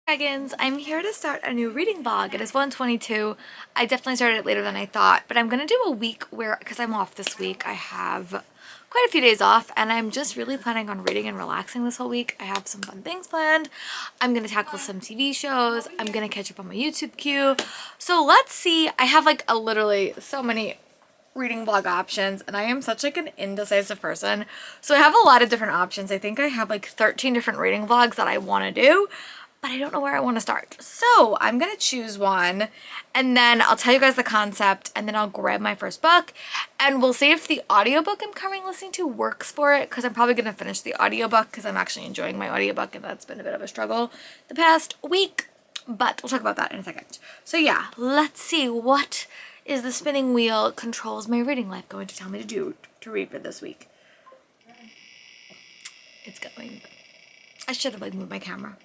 Dragons, I'm here to start a new reading vlog. It is 1:22. I definitely started it later than I thought, but I'm gonna do a week where, because I'm off this week, I have quite a few days off and I'm just really planning on reading and relaxing this whole week. I have some fun things planned. I'm gonna tackle some TV shows. I'm gonna catch up on my YouTube queue. So let's see. I have like literally so many reading vlog options and I am such like an indecisive person. So I have a lot of different options. I think I have like 13 different reading vlogs that I want to do, but I don't know where I want to start. So I'm going to choose one and then I'll tell you guys the concept and then I'll grab my first book and we'll see if the audiobook I'm currently listening to works for it, because I'm probably going to finish the audiobook because I'm actually enjoying my audiobook and that's been a bit of a struggle the past week, but we'll talk about that in a second. So yeah, let's see what is the spinning wheel controls my reading life going to tell me to do to read for this week. It's going. I should have like moved my camera.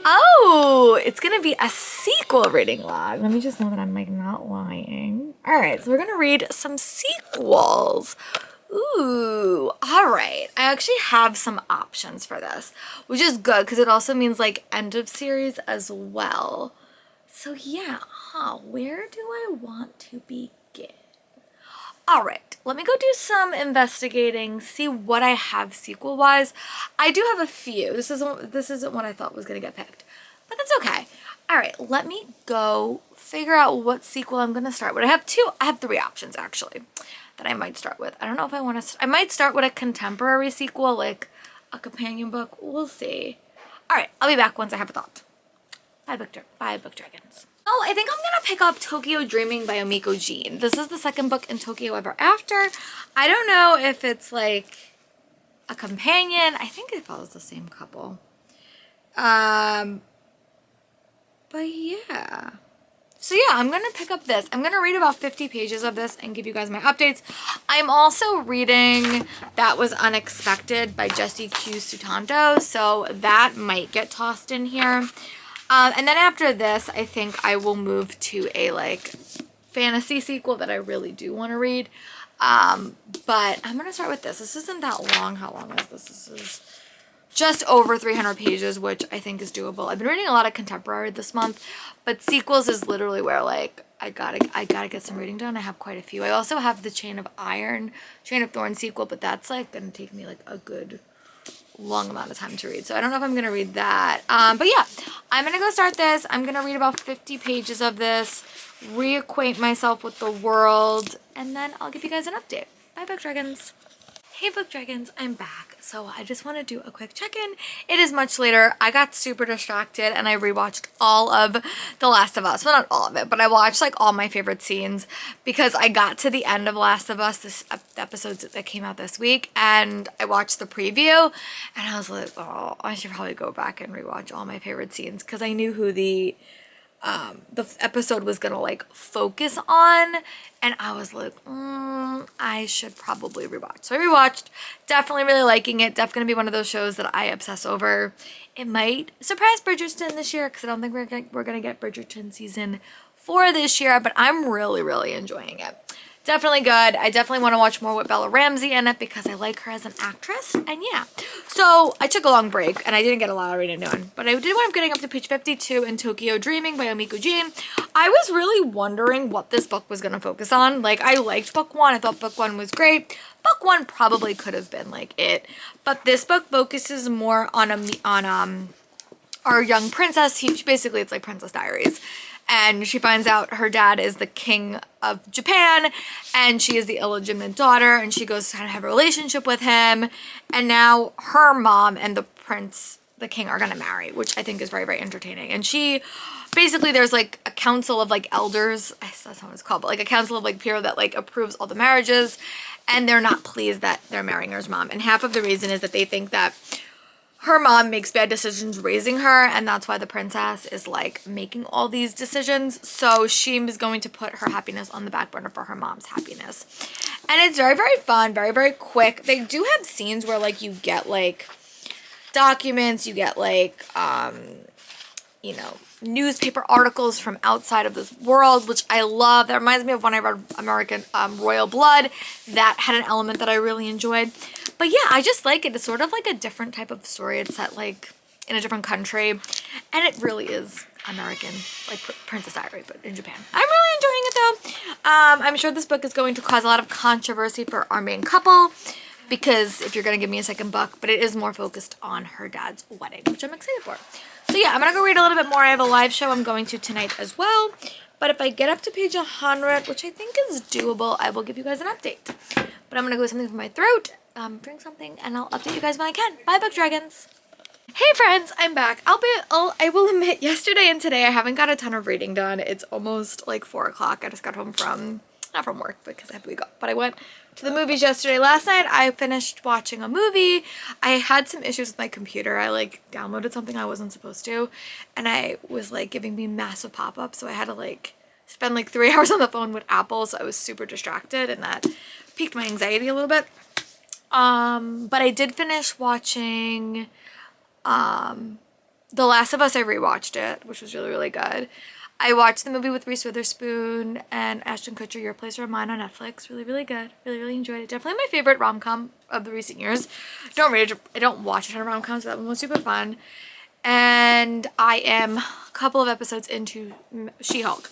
Oh, it's gonna be a sequel reading log. Let me just know that I'm like not lying. All right, so we're gonna read some sequels. Ooh, all right. I actually have some options for this, which is good because it also means like end of series as well. So yeah, where do I want to begin? All right, let me go do some investigating, see what I have sequel-wise. I do have a few. This isn't what I thought was gonna get picked, but that's okay. All right, let me go figure out what sequel I'm gonna start with. I have three options actually that I might start with. I don't know if I want to. I might start with a contemporary sequel, like a companion book. We'll see. All right, I'll be back once I have a thought. Bye, book dragons. Oh, I think I'm gonna pick up Tokyo Dreaming by Omiko Jean. This is the second book in Tokyo Ever After. I don't know if it's like a companion. I think it follows the same couple. But yeah. So yeah, I'm gonna pick up this. I'm gonna read about 50 pages of this and give you guys my updates. I'm also reading That Was Unexpected by Jessie Q Sutanto, so that might get tossed in here. And then after this, I think I will move to a like fantasy sequel that I really do want to read. But I'm going to start with this. This isn't that long. How long is this? This is just over 300 pages, which I think is doable. I've been reading a lot of contemporary this month, but sequels is literally where like I gotta get some reading done. I have quite a few. I also have the Chain of Thorns sequel, but that's like going to take me like a good long amount of time to read, so I don't know if I'm gonna read that, but yeah, I'm gonna go start this. I'm gonna read about 50 pages of this, reacquaint myself with the world, and then I'll give you guys an update. Bye, book dragons. Hey, book dragons, I'm back. So I just want to do a quick check-in. It is much later. I got super distracted and I rewatched all of The Last of Us. Well, not all of it, but I watched like all my favorite scenes because I got to the end of Last of Us, this episode that came out this week, and I watched the preview and I was like, oh, I should probably go back and rewatch all my favorite scenes because I knew who the episode was gonna like focus on, and I was like, I should probably rewatch. So I rewatched, definitely really liking it. Definitely gonna be one of those shows that I obsess over. It might surprise Bridgerton this year because I don't think we're gonna get Bridgerton season 4 this year, but I'm really enjoying it. Definitely good. I definitely want to watch more with Bella Ramsey in it because I like her as an actress. And yeah, so I took a long break and I didn't get a lot of reading done, but I did wind up getting up to page 52 in Tokyo Dreaming by Omiko Jean. I was really wondering what this book was going to focus on. Like, I liked book 1. I thought book 1 was great. Book 1 probably could have been like it, but this book focuses more on our young princess. Basically, it's like Princess Diaries. And she finds out her dad is the king of Japan and she is the illegitimate daughter, and she goes to kind of have a relationship with him, and now her mom and the king are gonna marry, which I think is very entertaining. And she basically, there's like a council of like elders, that's not what it's called, but like a council of like peer that like approves all the marriages, and they're not pleased that they're marrying her mom, and half of the reason is that they think that her mom makes bad decisions raising her, and that's why the princess is like making all these decisions. So she is going to put her happiness on the back burner for her mom's happiness. And it's very fun, very quick. They do have scenes where like you get like documents, you get like you know, newspaper articles from outside of this world, which I love. That reminds me of when I read American Royal Blood. That had an element that I really enjoyed. But yeah, I just like it. It's sort of like a different type of story. It's set like in a different country, and it really is American, like Princess Diary, but in Japan. I'm really enjoying it though. I'm sure this book is going to cause a lot of controversy for our main couple, because if you're gonna give me a second book, but it is more focused on her dad's wedding, which I'm excited for. So yeah, I'm gonna go read a little bit more. I have a live show I'm going to tonight as well. But if I get up to page 100, which I think is doable, I will give you guys an update. But I'm gonna go with something for my throat, drink something, and I'll update you guys when I can. Bye, book dragons. Hey friends, I'm back. I will admit, yesterday and today I haven't got a ton of reading done. It's almost like 4 o'clock. I just got home from, not from work because I have to wake up, but I went to the movies yesterday. Last night I finished watching a movie. I had some issues with my computer. I like downloaded something I wasn't supposed to, and I was like giving me massive pop-ups, so I had to like spend like 3 hours on the phone with Apple, so I was super distracted, and that piqued my anxiety a little bit. But I did finish watching The Last of Us. I rewatched it, which was really, really good. I watched the movie with Reese Witherspoon and Ashton Kutcher, Your Place or Mine, on Netflix. Really, really good. Really, really enjoyed it. Definitely my favorite rom-com of the recent years. I don't watch a ton of rom-coms, but that one was super fun. And I am a couple of episodes into She-Hulk.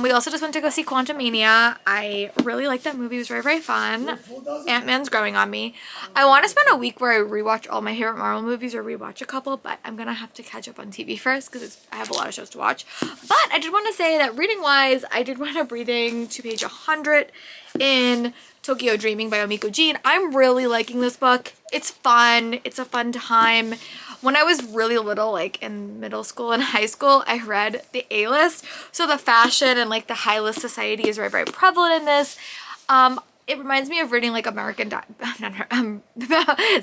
We also just went to go see Quantumania. I really liked that movie. It was very, very fun. Ant-Man's growing on me. I want to spend a week where I rewatch all my favorite Marvel movies or rewatch a couple, but I'm going to have to catch up on TV first because I have a lot of shows to watch. But I did want to say that reading-wise, I did wind up reading to page 100 in Tokyo Dreaming by Omiko Jean. I'm really liking this book. It's fun. It's a fun time. When I was really little, like in middle school and high school, I read the A-list. So the fashion and like the high-list society is very, very prevalent in this. It reminds me of reading like it's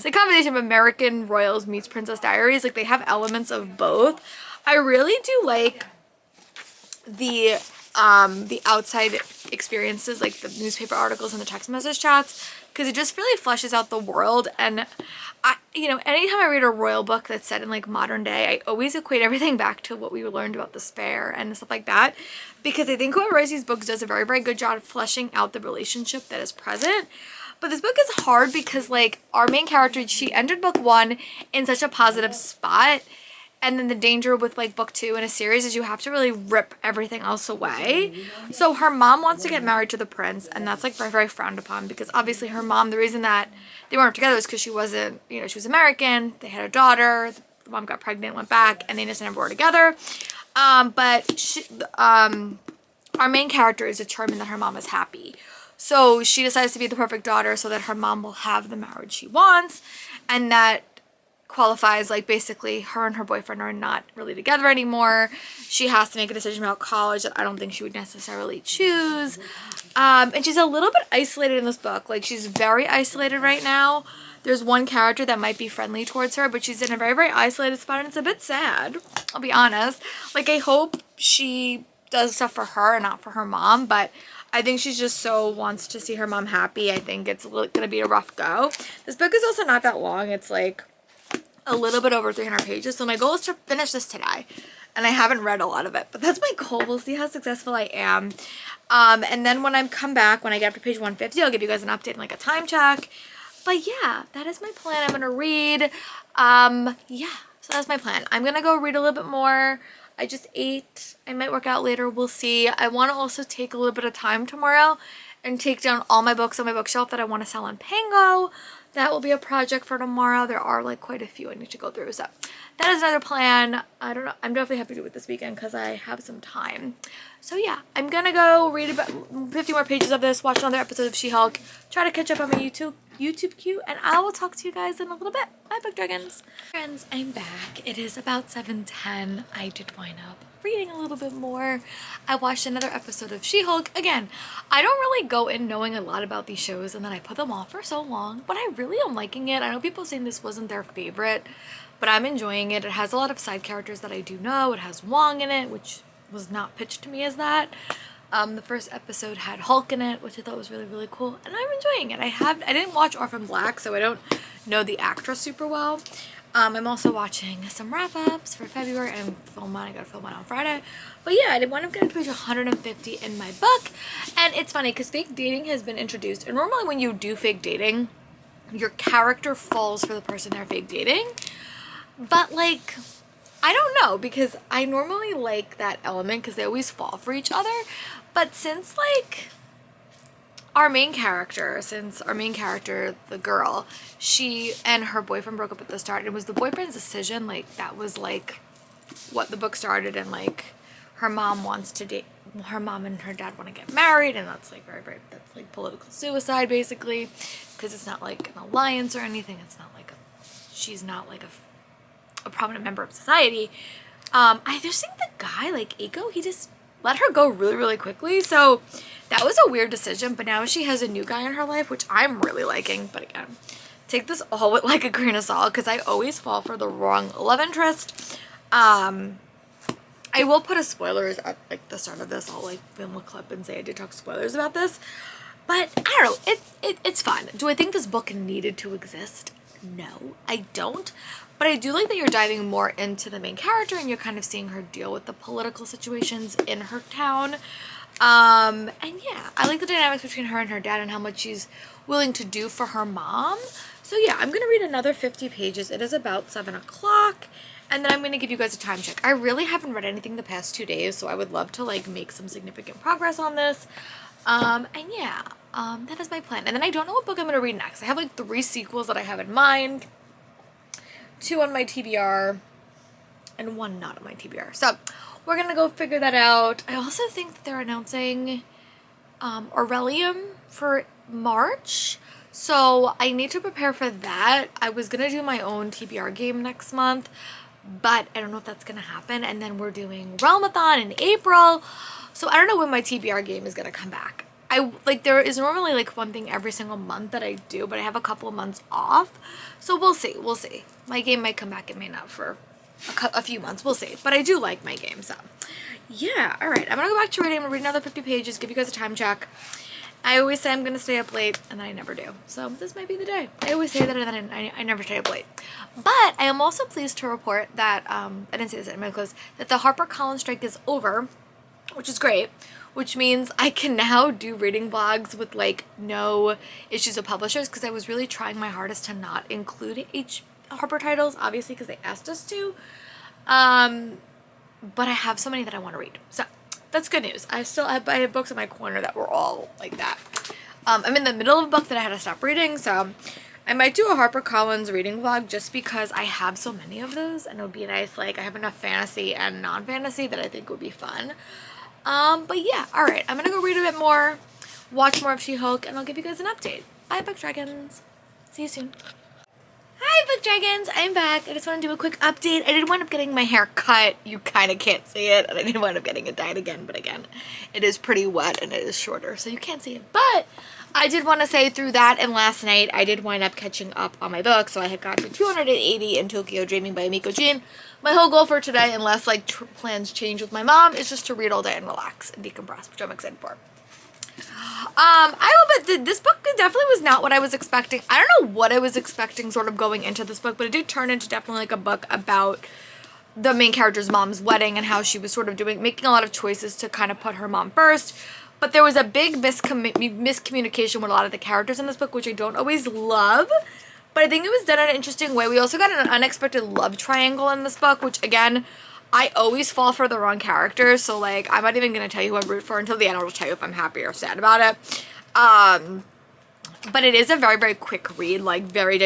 a combination of American Royals meets Princess Diaries. Like they have elements of both. I really do like the outside experiences, like the newspaper articles and the text message chats, because it just really fleshes out the world. And anytime I read a royal book that's set in like modern day, I always equate everything back to what we learned about this fair and stuff like that, because I think whoever writes these books does a very, very good job of fleshing out the relationship that is present. But this book is hard because like our main character, she entered book 1 in such a positive spot, and then the danger with like book 2 in a series is you have to really rip everything else away. So her mom wants to get married to the prince, and that's like very, very frowned upon, because obviously her mom, the reason that they weren't together is because she wasn't, she was American, they had a daughter, the mom got pregnant, went back, and they just never were together. But our main character is determined that her mom is happy. So she decides to be the perfect daughter so that her mom will have the marriage she wants, and that qualifies like basically her and her boyfriend are not really together anymore. She has to make a decision about college that I don't think she would necessarily choose. And she's a little bit isolated in this book. Like she's very isolated right now. There's one character that might be friendly towards her, but she's in a very, very isolated spot, and it's a bit sad, I'll be honest. Like I hope she does stuff for her and not for her mom, but I think she's just so wants to see her mom happy. I think it's gonna be a rough go. This book is also not that long. It's like a little bit over 300 pages. So my goal is to finish this today. And I haven't read a lot of it, but that's my goal. We'll see how successful I am. And then when I come back, when I get up to page 150, I'll give you guys an update and like a time check. But yeah, that is my plan. I'm going to read. Yeah, so that's my plan. I'm going to go read a little bit more. I just ate. I might work out later. We'll see. I want to also take a little bit of time tomorrow and take down all my books on my bookshelf that I want to sell on Pango. That will be a project for tomorrow. There are like quite a few I need to go through. So that is another plan. I don't know. I'm definitely happy to do it this weekend because I have some time. So yeah, I'm going to go read about 50 more pages of this, watch another episode of She-Hulk, try to catch up on my YouTube queue, and I will talk to you guys in a little bit. Bye, book dragons. Friends, I'm back. It is about 7:10. I did wind up reading a little bit more. I watched another episode of She-Hulk. Again, I don't really go in knowing a lot about these shows, and then I put them off for so long, but I really am liking it. I know people saying this wasn't their favorite, but I'm enjoying it. It has a lot of side characters that I do know. It has Wong in it, which was not pitched to me as that. The first episode had Hulk in it, which I thought was really, really cool, and I'm enjoying it. I didn't watch Orphan Black, so I don't know the actress super well. I'm also watching some wrap-ups for February. I gotta film one on Friday. But yeah, I did wind up getting to page 150 in my book. And it's funny because fake dating has been introduced. And normally when you do fake dating, your character falls for the person they're fake dating. But like, I don't know, because I normally like that element because they always fall for each other. But since like our main character, the girl, she and her boyfriend broke up at the start, it was the boyfriend's decision, like that was like what the book started, and like her mom wants to date, her mom and her dad want to get married, and that's like very, that's like political suicide basically, because it's not like an alliance or anything, it's not like she's not like a prominent member of society. I just think the guy, like Aiko, he just let her go really quickly, so that was a weird decision. But now she has a new guy in her life, which I'm really liking, but again, take this all with like a grain of salt, because I always fall for the wrong love interest. I will put a spoilers at like the start of this. I'll like film a clip and say I did talk spoilers about this, but I don't know, it's fun. Do I think this book needed to exist? No, I don't. But I do like that you're diving more into the main character and you're kind of seeing her deal with the political situations in her town. And yeah, I like the dynamics between her and her dad and how much she's willing to do for her mom. So yeah, I'm going to read another 50 pages. It is about 7 o'clock. And then I'm going to give you guys a time check. I really haven't read anything the past 2 days, so I would love to like make some significant progress on this. And yeah, that is my plan. And then I don't know what book I'm going to read next. I have like 3 sequels that I have in mind. 2 on my TBR and 1 not on my TBR. So we're going to go figure that out. I also think that they're announcing Aurelium for March. So I need to prepare for that. I was going to do my own TBR game next month, but I don't know if that's going to happen. And then we're doing Realmathon in April. So I don't know when my TBR game is going to come back. There is normally like one thing every single month that I do, but I have a couple of months off. So we'll see. My game might come back, it may not for a few months. We'll see. But I do like my game, so yeah. All right, I'm going to go back to reading. I'm going to read another 50 pages, give you guys a time check. I always say I'm going to stay up late, and I never do. So this might be the day. I always say that, and then I never stay up late. But I am also pleased to report that, I didn't say this in my close, that the HarperCollins strike is over, which is great. Which means I can now do reading vlogs with like no issues with publishers, because I was really trying my hardest to not include Harper titles, obviously because they asked us to. But I have so many that I want to read. So that's good news. I have books in my corner that were all like that. I'm in the middle of a book that I had to stop reading, so I might do a HarperCollins reading vlog just because I have so many of those, and it would be nice, like I have enough fantasy and non-fantasy that I think would be fun. But yeah, alright, I'm gonna go read a bit more, watch more of She-Hulk, and I'll give you guys an update. Bye, Book Dragons. See you soon. Hi, Book Dragons! I'm back. I just want to do a quick update. I did wind up getting my hair cut. You kind of can't see it, and I did wind up getting it dyed again, but again, it is pretty wet and it is shorter, so you can't see it. But I did want to say through that and last night, I did wind up catching up on my book, so I had got to 280 in Tokyo Dreaming by Miko Jean. My whole goal for today, unless like plans change with my mom, is just to read all day and relax and decompress, which I'm excited for. I will bet this book definitely was not what I was expecting. I don't know what I was expecting sort of going into this book, but it did turn into definitely like a book about the main character's mom's wedding and how she was sort of making a lot of choices to kind of put her mom first. But there was a big miscommunication with a lot of the characters in this book, which I don't always love. But I think it was done in an interesting way. We also got an unexpected love triangle in this book, which again, I always fall for the wrong characters. So like, I'm not even going to tell you who I root for until the end. I'll just tell you if I'm happy or sad about it. But it is a very quick read, like very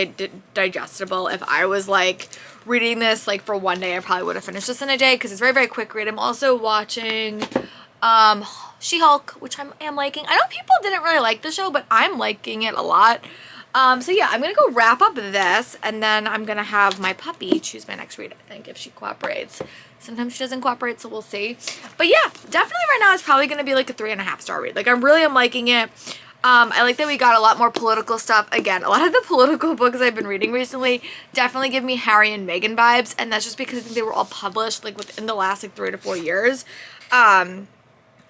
digestible. If I was like reading this like for one day, I probably would have finished this in a day because it's very quick read. I'm also watching She-Hulk, which I am liking. I know people didn't really like the show, but I'm liking it a lot. So yeah, I'm gonna go wrap up this, and then I'm gonna have my puppy choose my next read, I think, if she cooperates. Sometimes she doesn't cooperate, so we'll see. But yeah, definitely right now it's probably gonna be like a 3.5 star read. Like, I really am liking it. I like that we got a lot more political stuff. Again, a lot of the political books I've been reading recently definitely give me Harry and Meghan vibes, and that's just because I think they were all published like within the last like 3 to 4 years.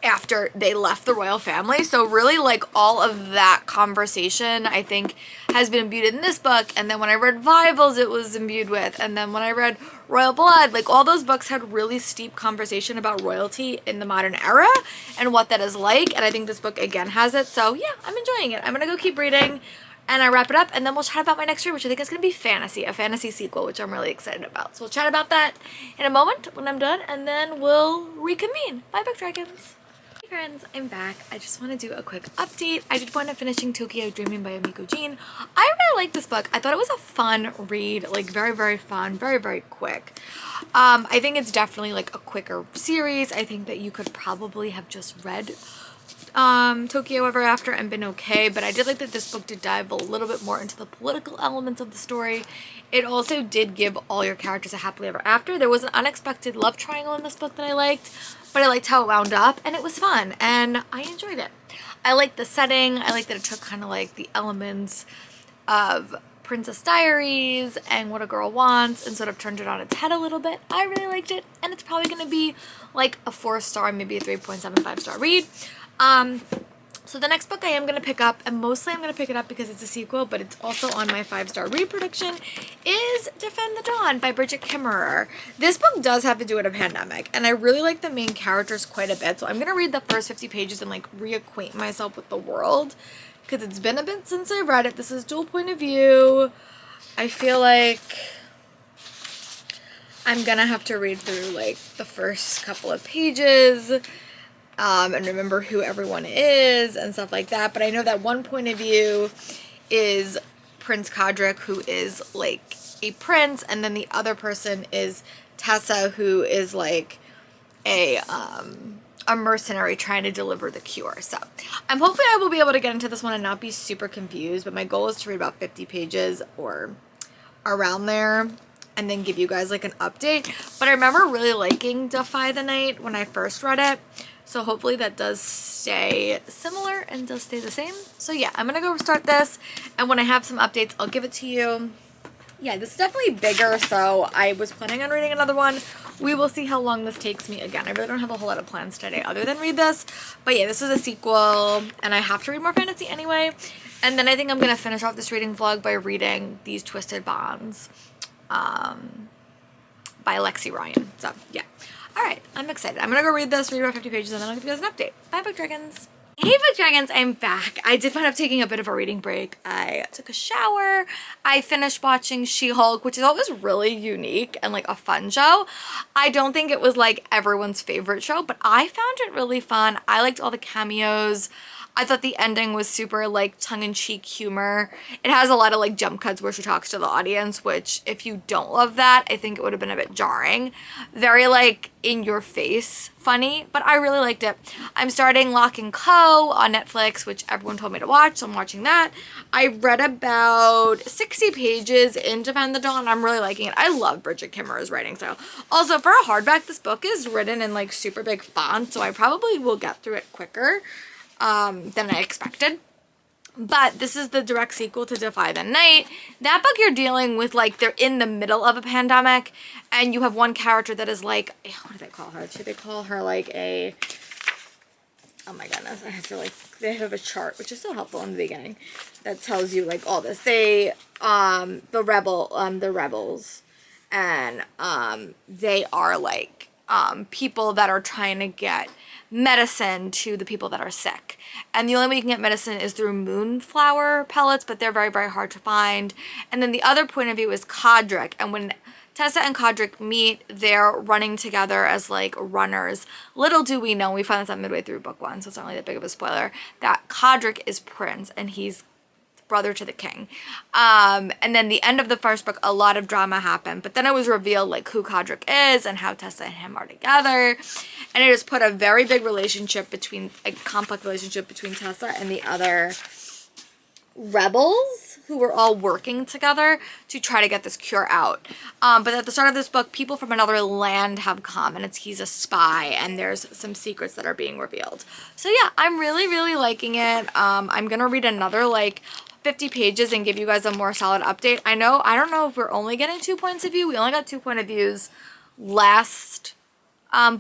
After they left the royal family. So really like all of that conversation I think has been imbued in this book, and then when I read Rivals it was imbued with, and then when I read Royal Blood, like all those books had really steep conversation about royalty in the modern era and what that is like, and I think this book again has it. So yeah, I'm enjoying it. I'm gonna go keep reading. and I wrap it up, and then we'll chat about my next read, which I think is going to be fantasy, a fantasy sequel, which I'm really excited about. So we'll chat about that in a moment when I'm done, and then we'll reconvene. Bye, Book Dragons. Hey friends, I'm back. I just want to do a quick update. I did wind up finishing Tokyo Dreaming by Amiko Jean. I really liked this book. I thought it was a fun read, like very, very fun, very, very quick. I think it's definitely like a quicker series. I think that you could probably have just read Tokyo Ever After and been okay, but I did like that this book did dive a little bit more into the political elements of the story. It also did give all your characters a happily ever after. There was an unexpected love triangle in this book that I liked, but I liked how it wound up, and it was fun, and I enjoyed it. I liked the setting. I liked that it took kind of like the elements of Princess Diaries and What a Girl Wants and sort of turned it on its head a little bit. I really liked it, and it's probably going to be like a 4-star, maybe a 3.75-star read. So the next book I am going to pick up, and mostly I'm going to pick it up because it's a sequel, but it's also on my 5-star read prediction, is Defend the Dawn by Bridget Kimmerer. This book does have to do with a pandemic, and I really like the main characters quite a bit, so I'm going to read the first 50 pages and like reacquaint myself with the world, because it's been a bit since I read it. This is dual point of view. I feel like I'm going to have to read through like the first couple of pages and remember who everyone is and stuff like that. But I know that one point of view is Prince Kodrick, who is like a prince, and then the other person is Tessa, who is like a mercenary trying to deliver the cure. So I'm hopefully I will be able to get into this one and not be super confused, but my goal is to read about 50 pages or around there and then give you guys like an update. But I remember really liking Defy the Night when I first read it. So hopefully that does stay similar and does stay the same. So yeah, I'm going to go start this. And when I have some updates, I'll give it to you. Yeah, this is definitely bigger. So I was planning on reading another one. We will see how long this takes me. Again, I really don't have a whole lot of plans today other than read this. But yeah, this is a sequel. And I have to read more fantasy anyway. And then I think I'm going to finish off this reading vlog by reading These Twisted Bonds by Lexi Ryan. So yeah. Alright, I'm excited. I'm gonna go read this, read about 50 pages, and then I'll give you guys an update. Bye, Book Dragons. Hey, Book Dragons, I'm back. I did end up taking a bit of a reading break. I took a shower. I finished watching She-Hulk, which is always really unique and like a fun show. I don't think it was like everyone's favorite show, but I found it really fun. I liked all the cameos. I thought the ending was super like tongue-in-cheek humor. It has a lot of like jump cuts where she talks to the audience, which if you don't love that, I think it would have been a bit jarring. Very like in your face funny, but I really liked it. I'm starting Lock and Co on Netflix, which everyone told me to watch, so I'm watching that. I read about 60 pages in Defend the Dawn. I'm really liking it. I love Bridget Kimmerer's writing style. Also, for a hardback, this book is written in like super big font, so I probably will get through it quicker than I expected. But this is the direct sequel to Defy the Night. That book you're dealing with like they're in the middle of a pandemic and you have one character that is like, what do they call her? Should they call her like a, oh my goodness, I have to like, they have a chart, which is so helpful in the beginning, that tells you like all this. They, the rebels, and they are like people that are trying to get medicine to the people that are sick. And the only way you can get medicine is through moonflower pellets, but they're very, very hard to find. And then the other point of view is Kodrick. And when Tessa and Kodrick meet, they're running together as like runners. Little do we know, we find this out midway through book 1, so it's not really that big of a spoiler, that Kodrick is Prince and he's brother to the king. And then the end of the first book, a lot of drama happened, but then it was revealed like who Kodrick is and how Tessa and him are together. And it has put a very big relationship between, a complex relationship between Tessa and the other rebels who were all working together to try to get this cure out. But at the start of this book, people from another land have come, and he's a spy, and there's some secrets that are being revealed. So yeah, I'm really, really liking it. I'm gonna read another like 50 pages and give you guys a more solid update. I don't know if we're only getting 2 points of view. We only got 2 point of views last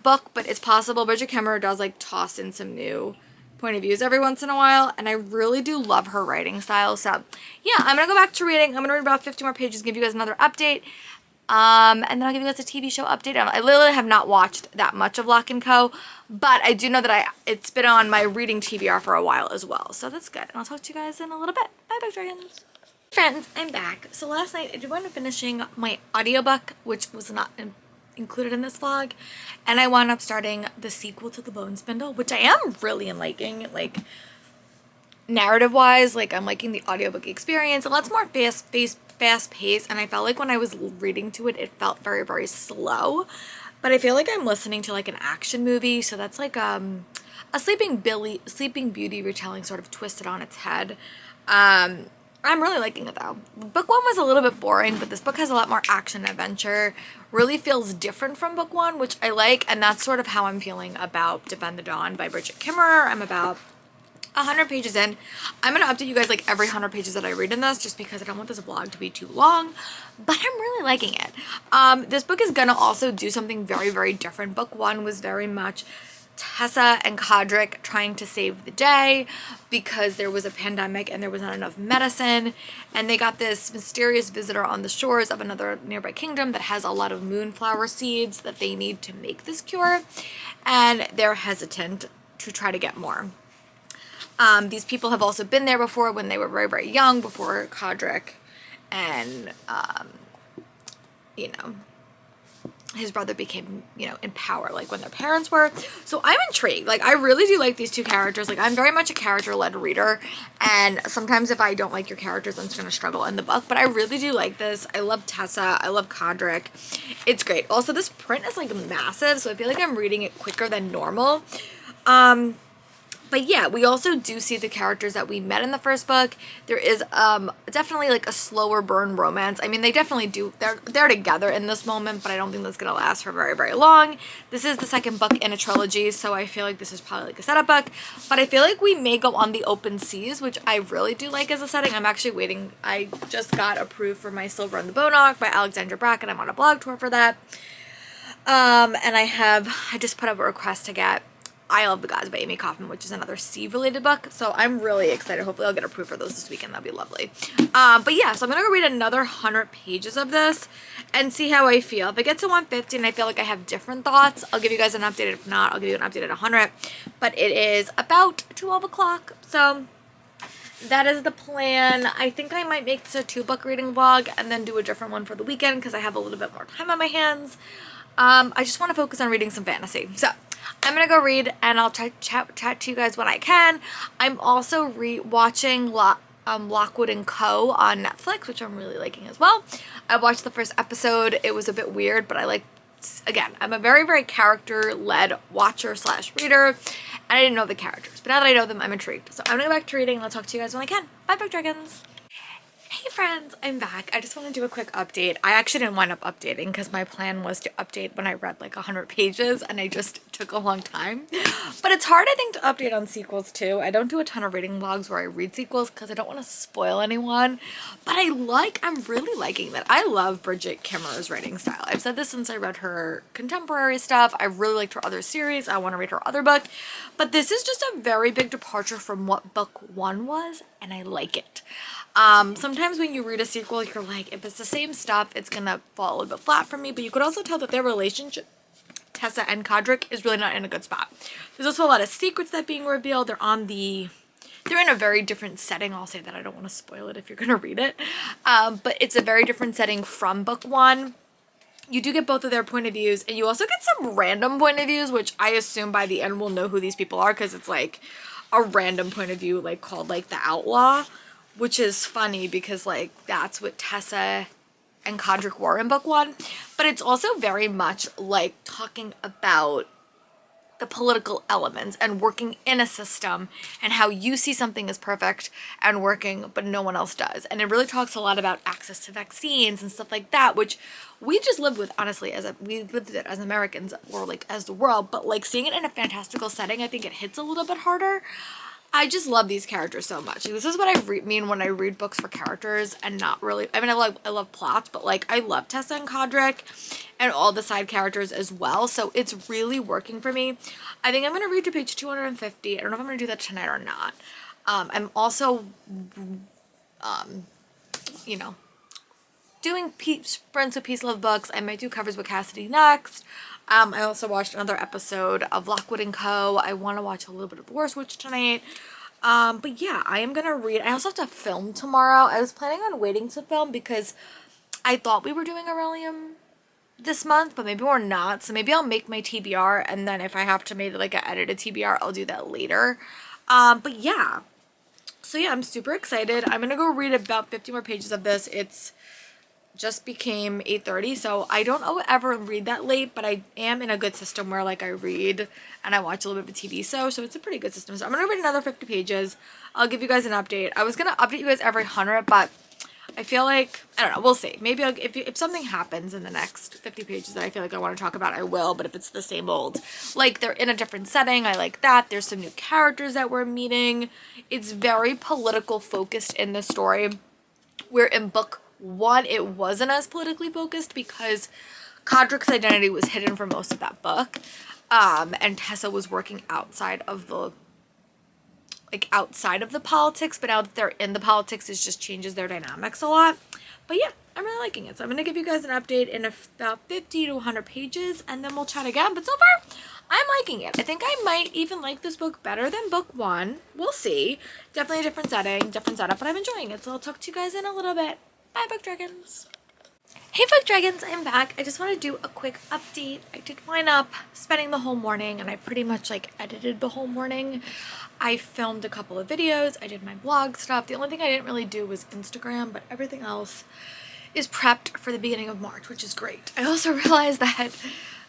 book, but it's possible. Bridget Kimmerer does like toss in some new point of views every once in a while, and I really do love her writing style. So yeah, I'm gonna go back to reading. I'm gonna read about 50 more pages, give you guys another update. And then I'll give you guys a TV show update. I literally have not watched that much of Lock & Co, but I do know that it's been on my reading TBR for a while as well. So that's good. And I'll talk to you guys in a little bit. Bye, Book Dragons. Friends, I'm back. So last night I did wind up finishing my audiobook, which was not included in this vlog. And I wound up starting the sequel to The Bone Spindle, which I am really liking. Like, narrative-wise, like, I'm liking the audiobook experience. A lot's more fast-paced, and I felt like when I was reading to it, it felt very, very slow. But I feel like I'm listening to, like, an action movie, so that's like a Sleeping Beauty retelling sort of twisted on its head. I'm really liking it, though. Book 1 was a little bit boring, but this book has a lot more action and adventure. Really feels different from book 1, which I like, and that's sort of how I'm feeling about Defend the Dawn by Bridget Kimmerer. I'm about 100 pages in. I'm going to update you guys like every 100 pages that I read in this, just because I don't want this vlog to be too long, but I'm really liking it. This book is going to also do something very, very different. Book 1 was very much Tessa and Codric trying to save the day because there was a pandemic and there was not enough medicine, and they got this mysterious visitor on the shores of another nearby kingdom that has a lot of moonflower seeds that they need to make this cure, and they're hesitant to try to get more. These people have also been there before when they were very, very young, before Codric and, you know, his brother became, you know, in power, like when their parents were. So I'm intrigued. Like, I really do like these two characters. Like, I'm very much a character-led reader, and sometimes if I don't like your characters, I'm just going to struggle in the book. But I really do like this. I love Tessa. I love Codric. It's great. Also, this print is, like, massive, so I feel like I'm reading it quicker than normal. But yeah, we also do see the characters that we met in the first book. There is definitely like a slower burn romance. I mean, they definitely do. They're together in this moment, but I don't think that's going to last for very, very long. This is the second book in a trilogy, so I feel like this is probably like a setup book. But I feel like we may go on the open seas, which I really do like as a setting. I'm actually waiting. I just got approved for my Silver and the Bone Arc by Alexandra Bracken. I'm on a blog tour for that. And I just put up a request to get I Love the Gods by Amy Kaufman, which is another sea-related book. So I'm really excited. Hopefully I'll get approved for those this weekend. That'll be lovely. But yeah, so I'm going to go read another 100 pages of this and see how I feel. If I get to 150 and I feel like I have different thoughts, I'll give you guys an update. If not, I'll give you an update at 100. But it is about 12 o'clock. So that is the plan. I think I might make this a 2-book reading vlog and then do a different one for the weekend because I have a little bit more time on my hands. I just want to focus on reading some fantasy. So I'm going to go read, and I'll chat to you guys when I can. I'm also watching Lockwood & Co. on Netflix, which I'm really liking as well. I watched the first episode. It was a bit weird, but I like, again, I'm a very, very character-led watcher/reader, and I didn't know the characters. But now that I know them, I'm intrigued. So I'm going to go back to reading, and I'll talk to you guys when I can. Bye, Book Dragons! Hey friends, I'm back. I just want to do a quick update. I actually didn't wind up updating because my plan was to update when I read like 100 pages and I just took a long time. But it's hard, I think, to update on sequels too. I don't do a ton of reading vlogs where I read sequels because I don't want to spoil anyone. But I'm really liking that. I love Bridget Kimmerer's writing style. I've said this since I read her contemporary stuff. I really liked her other series. I want to read her other book. But this is just a very big departure from what book 1 was, and I like it. Sometimes when you read a sequel, you're like, if it's the same stuff, it's gonna fall a little bit flat for me, but you could also tell that their relationship, Tessa and Codric, is really not in a good spot. There's also a lot of secrets that are being revealed. They're in a very different setting. I'll say that. I don't want to spoil it if you're gonna read it. But it's a very different setting from book 1. You do get both of their point of views, and you also get some random point of views, which I assume by the end we'll know who these people are, because it's like a random point of view, like called like the Outlaw. Which is funny because, like, that's what Tessa and Codric were in book 1. But it's also very much, like, talking about the political elements and working in a system and how you see something as perfect and working, but no one else does. And it really talks a lot about access to vaccines and stuff like that, which we just lived with, honestly, we lived with it as Americans or, like, as the world. But, like, seeing it in a fantastical setting, I think it hits a little bit harder. I just love these characters so much. Like, this is what I mean when I read books for characters and not really, I mean, I love plots, but like I love Tessa and Codric and all the side characters as well. So it's really working for me. I think I'm going to read to page 250. I don't know if I'm going to do that tonight or not. I'm also, you know, doing sprints with Peace Love Books. I might do covers with Cassidy next. I also watched another episode of Lockwood and Co. I want to watch a little bit of War Switch tonight. But yeah, I am gonna read. I also have to film tomorrow. I was planning on waiting to film because I thought we were doing Aurelium this month, but maybe we're not. So maybe I'll make my TBR, and then if I have to make like an edited TBR, I'll do that later. But yeah. So yeah, I'm super excited. I'm gonna go read about 50 more pages of this. It's just became 8:30, so I don't ever read that late, but I am in a good system where like I read and I watch a little bit of a TV show, so it's a pretty good system. So I'm gonna read another 50 pages. I'll give you guys an update. I was gonna update you guys every 100, but I feel like, I don't know, we'll see. Maybe if something happens in the next 50 pages that I feel like I want to talk about, I will, but if it's the same old, like they're in a different setting, I like that. There's some new characters that we're meeting. It's very political focused in the story, where in book 1 it wasn't as politically focused because Codrick's identity was hidden for most of that book, and Tessa was working outside of the politics, but now that they're in the politics, it just changes their dynamics a lot. But yeah, I'm really liking it. So I'm going to give you guys an update in about 50 to 100 pages, and then we'll chat again. But so far, I'm liking it. I think I might even like this book better than book 1. We'll see. Definitely a different setting, different setup, but I'm enjoying it. So I'll talk to you guys in a little bit. Bye, Book Dragons. Hey Book Dragons, I'm back. I just want to do a quick update. I did wind up spending the whole morning, and I pretty much like edited the whole morning. I filmed a couple of videos. I did my blog stuff. The only thing I didn't really do was Instagram, but everything else is prepped for the beginning of March, which is great. I also realized that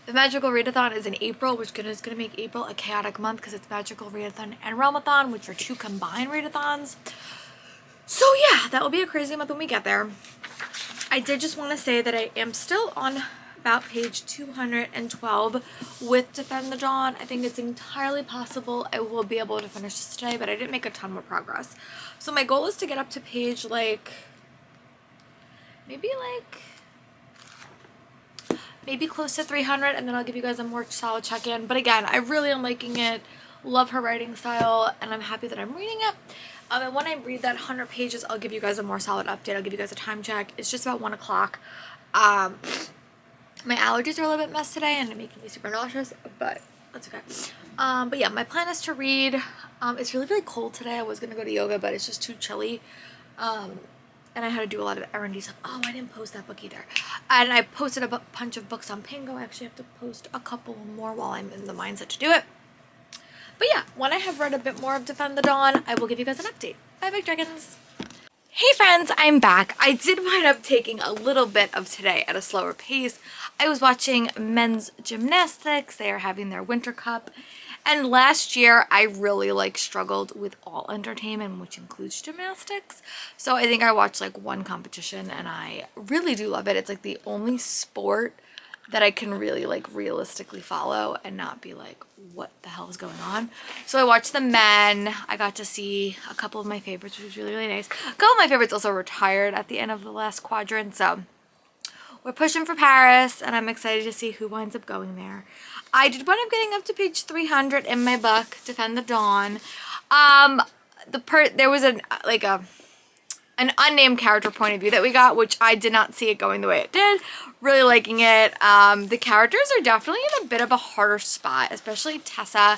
the Magical Readathon is in April, which is going to make April a chaotic month because it's Magical Readathon and Realmathon, which are 2 combined readathons. So yeah, that will be a crazy month when we get there. I did just want to say that I am still on about page 212 with Defend the Dawn. I think it's entirely possible I will be able to finish this today, but I didn't make a ton more progress. So my goal is to get up to page maybe close to 300, and then I'll give you guys a more solid check-in. But again, I really am liking it. Love her writing style, and I'm happy that I'm reading it. And when I read that 100 pages, I'll give you guys a more solid update. I'll give you guys a time check. It's just about 1 o'clock. My allergies are a little bit messed today, and they're making me super nauseous, but that's okay. But yeah, my plan is to read. It's really, really cold today. I was going to go to yoga, but it's just too chilly. And I had to do a lot of errandy stuff. Oh, I didn't post that book either. And I posted a bunch of books on Pingo. I actually have to post a couple more while I'm in the mindset to do it. But yeah, when I have read a bit more of Defend the Dawn, I will give you guys an update. Bye, Big Dragons. Hey friends, I'm back. I did wind up taking a little bit of today at a slower pace. I was watching men's gymnastics. They are having their Winter Cup. And last year, I really struggled with all entertainment, which includes gymnastics. So I think I watched one competition, and I really do love it. It's the only sport that I can really realistically follow and not be what the hell is going on. So I watched the men. I got to see a couple of my favorites, which was really, really nice. A couple of my favorites also retired at the end of the last quadrant, so we're pushing for Paris, and I'm excited to see who winds up going there. I did wind up getting up to page 300 in my book, Defend the Dawn. There was an unnamed character point of view that we got, which I did not see it going the way it did. Really liking it. The characters are definitely in a bit of a harder spot, especially Tessa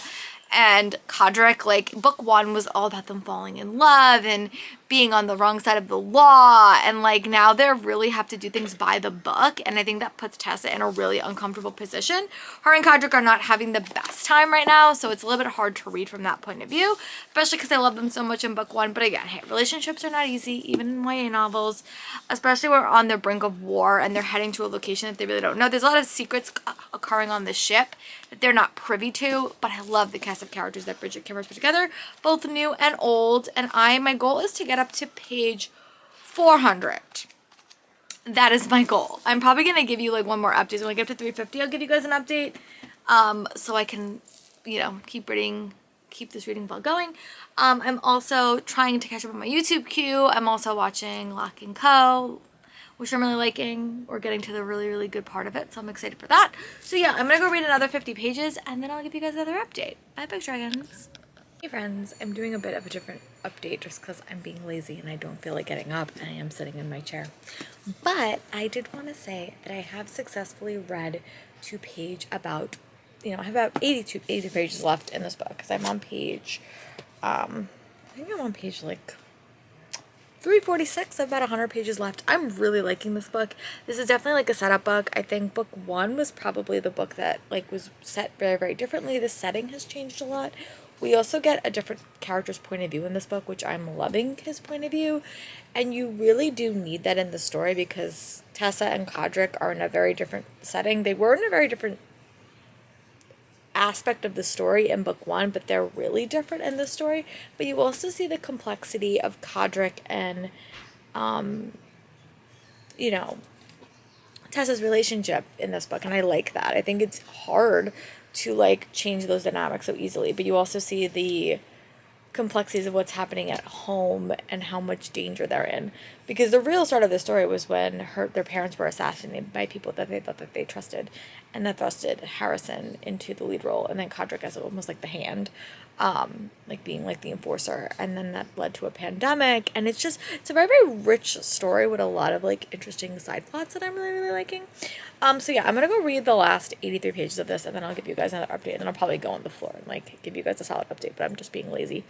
and Codrick. Book 1 was all about them falling in love and being on the wrong side of the law, and now they really have to do things by the book, and I think that puts Tessa in a really uncomfortable position. Her and Codrick are not having the best time right now, so it's a little bit hard to read from that point of view, especially because I love them so much in book 1. But again, hey, relationships are not easy, even in YA novels, especially when we're on the brink of war and they're heading to a location that they really don't know. There's a lot of secrets occurring on the ship that they're not privy to, but I love the cast of characters that Bridget Kimmer's put together, both new and old, and my goal is to get up to page 400. That is my goal. I'm probably going to give you one more update. When I get up to 350, I'll give you guys an update, so I can, keep this reading ball going. I'm also trying to catch up on my YouTube queue. I'm also watching Lock and Co., which I'm really liking. We're getting to the really, really good part of it, so I'm excited for that. So yeah, I'm going to go read another 50 pages, and then I'll give you guys another update. Bye, Big Dragons. Hey friends, I'm doing a bit of a different update just because I'm being lazy and I don't feel like getting up and I am sitting in my chair. But I did want to say that I have successfully read to page about, I have about 80 pages left in this book because I'm on page, I think I'm on page like 346. I have about 100 pages left. I'm really liking this book. This is definitely like a setup book. I think book one was probably the book that like was set very, very differently. The setting has changed a lot. We also get a different character's point of view in this book, which I'm loving his point of view. And you really do need that in the story because Tessa and Codric are in a very different setting. They were in a very different aspect of the story in book one, but they're really different in the story. But you also see the complexity of Codric and, Tessa's relationship in this book. And I like that. I think it's hard to like change those dynamics so easily, but you also see the complexities of what's happening at home and how much danger they're in, because the real start of the story was when their parents were assassinated by people that they thought that they trusted, and that thrusted Harrison into the lead role, and then Codric as almost like the hand, like being like the enforcer, and then that led to a pandemic, and it's a very, very rich story with a lot of like interesting side plots that I'm really, really liking. So yeah, I'm gonna go read the last 83 pages of this, and then I'll give you guys another update, and then I'll probably go on the floor and like give you guys a solid update, but I'm just being lazy.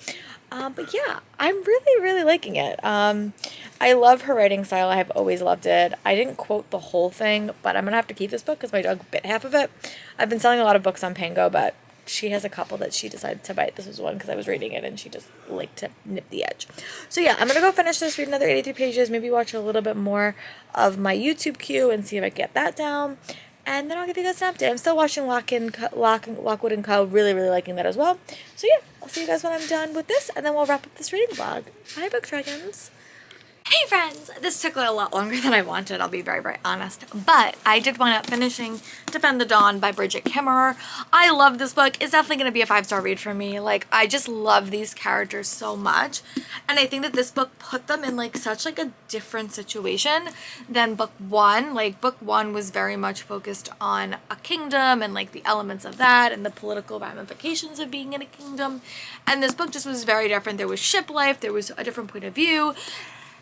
But yeah, I'm really, really liking it. I love her writing style. I have always loved it. I didn't quote the whole thing, but I'm gonna have to keep this book because my dog bit half of it. I've been selling a lot of books on Pango, but she has a couple that she decided to bite. This was one because I was reading it and she just liked to nip the edge. So yeah, I'm gonna go finish this, read another 83 pages, maybe watch a little bit more of my YouTube queue and see if I can get that down. And then I'll give you guys an update. I'm still watching Lockwood & Co. Really, really liking that as well. So yeah, I'll see you guys when I'm done with this, and then we'll wrap up this reading vlog. Bye, book dragons. Hey friends! This took a lot longer than I wanted, I'll be very, very honest. But I did wind up finishing Defend the Dawn by Bridget Kimmerer. I love this book. It's definitely going to be a 5-star read for me. Like, I just love these characters so much. And I think that this book put them in like such like a different situation than book one. Like, book one was very much focused on a kingdom and like the elements of that and the political ramifications of being in a kingdom. And this book just was very different. There was ship life. There was a different point of view.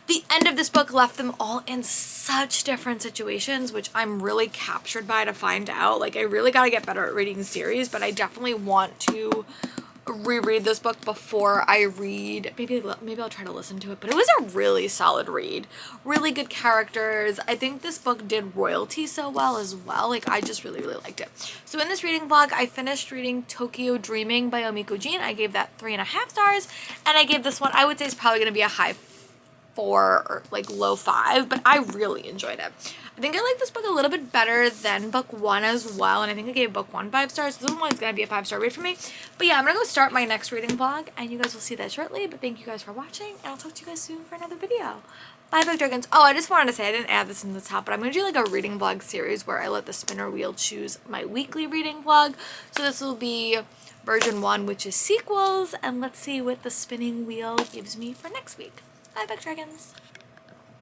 The end of this book left them all in such different situations, which I'm really captured by to find out. Like, I really got to get better at reading series, but I definitely want to reread this book before I read. Maybe I'll try to listen to it, but it was a really solid read. Really good characters. I think this book did royalty so well as well. Like, I just really, really liked it. So in this reading vlog, I finished reading Tokyo Dreaming by Omiko Jean. I gave that 3.5 stars, and I gave this one, I would say, is probably going to be a high 4 or like low 5, but I really enjoyed it. I think I like this book a little bit better than book one as well, and I think I gave book one 5 stars. So this one is going to be a 5-star read for me. But yeah, I'm going to go start my next reading vlog, and you guys will see that shortly. But thank you guys for watching, and I'll talk to you guys soon for another video. Bye, book dragons. Oh, I just wanted to say, I didn't add this in the top, but I'm going to do like a reading vlog series where I let the spinner wheel choose my weekly reading vlog. So this will be version 1, which is sequels, and let's see what the spinning wheel gives me for next week. Bye, book dragons.